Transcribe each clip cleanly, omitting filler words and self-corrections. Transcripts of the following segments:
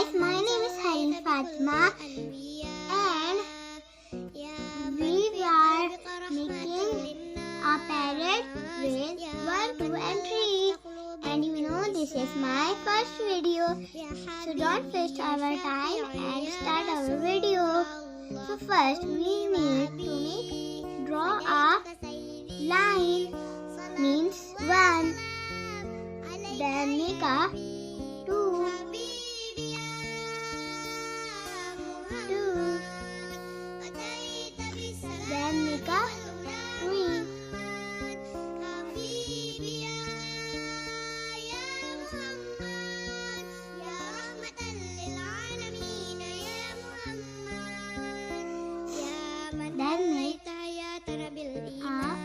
guys, my name is Fatima and we are making a parrot with 1, 2 and 3. And you know this is my first video, so don't waste our time and start our video. So first we need to draw a line, means 1, then make a 2, then make a 3, then make then make eyes.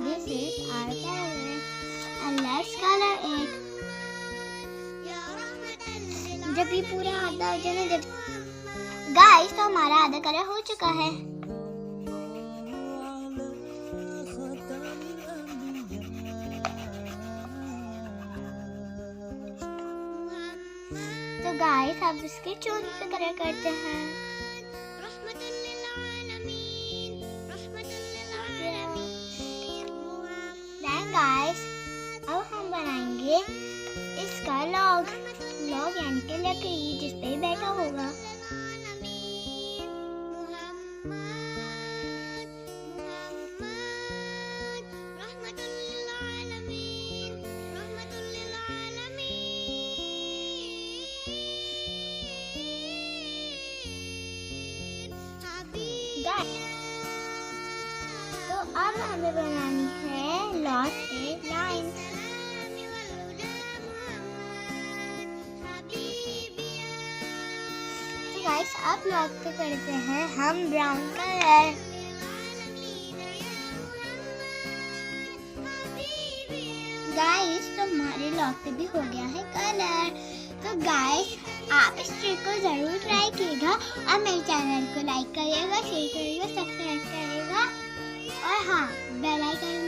This is our parrot and let's color it. जब ये पूरा आधा हो जाए ना, guys तो हमारा आधा कलर हो चुका है। तो गाइस अब इसके चोंच पे कलर करते हैं। गाइस अब हम बनाएंगे इसका लॉग यानी कि लकड़ी जिस पे बैठा होगा। तो अब हमें बनानी है लास्ट एक लाइन। तो गाइस अब लॉक पे करते हैं हम ब्राउन कलर। गाइस तो हमारे लॉक पे भी हो गया है कलर। तो गाइस आप इस ट्रिक को जरूर ट्राई कीजिएगा और मेरे चैनल को लाइक करिएगा, शेयर करिएगा, सब्सक्राइब करिएगा और हाँ बेल आइकन